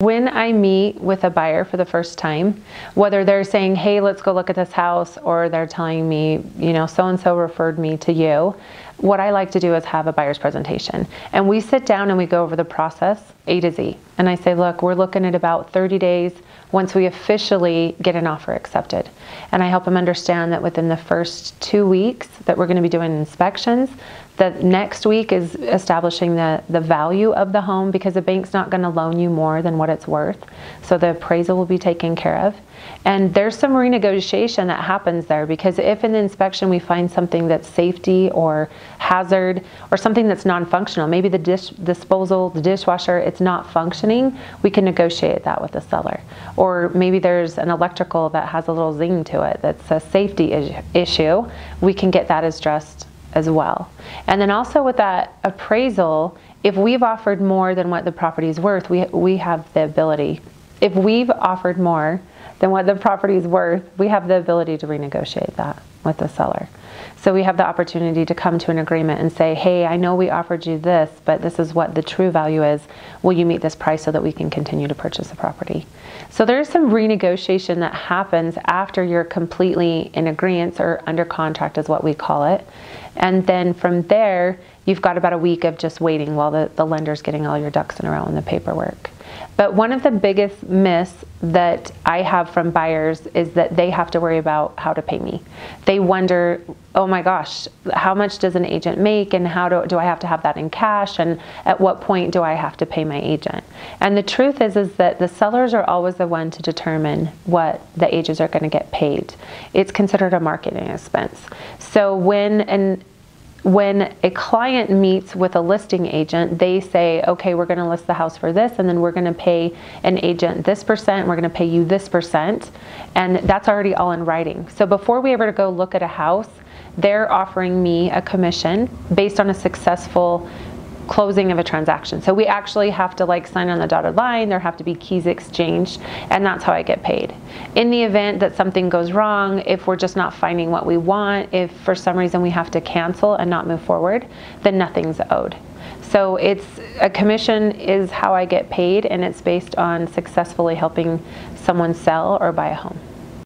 When I meet with a buyer for the first time, whether they're saying, hey, let's go look at this house, or they're telling me, you know, so-and-so referred me to you, what I like to do is have a buyer's presentation. And we sit down and we go over the process A to Z. And I say, look, we're looking at about 30 days once we officially get an offer accepted. And I help them understand that within the first 2 weeks that we're going to be doing inspections, that next week is establishing the value of the home, because the bank's not going to loan you more than what it's worth. So the appraisal will be taken care of. And there's some renegotiation that happens there, because if in the inspection we find something that's safety or hazard or something that's non-functional, maybe the disposal, the dishwasher, it's not functioning, we can negotiate that with the seller. Or maybe there's an electrical that has a little zing to it that's a safety issue, we can get that addressed as well. And then also with that appraisal, if we've offered more than what the property is worth, we have the ability. If we've offered more than what the property is worth, we have the ability to renegotiate that with the seller. So we have the opportunity to come to an agreement and say, hey, I know we offered you this, but this is what the true value is. Will you meet this price so that we can continue to purchase the property? So there's some renegotiation that happens after you're completely in agreement, or under contract is what we call it. And then from there, you've got about a week of just waiting while the lender's getting all your ducks in a row in the paperwork. But one of the biggest myths that I have from buyers is that they have to worry about how to pay me. They wonder, oh my gosh, how much does an agent make, and how do I have to have that in cash, and at what point do I have to pay my agent? And the truth is that the sellers are always the one to determine what the agents are going to get paid. It's considered a marketing expense. So when a client meets with a listing agent, they say, okay, we're going to list the house for this, and then we're going to pay an agent this percent, we're going to pay you this percent, and that's already all in writing. So before we ever go look at a house, they're offering me a commission based on a successful closing of a transaction. So we actually have to sign on the dotted line, there have to be keys exchanged, and that's how I get paid. In the event that something goes wrong, if we're just not finding what we want, if for some reason we have to cancel and not move forward, then nothing's owed. So a commission is how I get paid, and it's based on successfully helping someone sell or buy a home.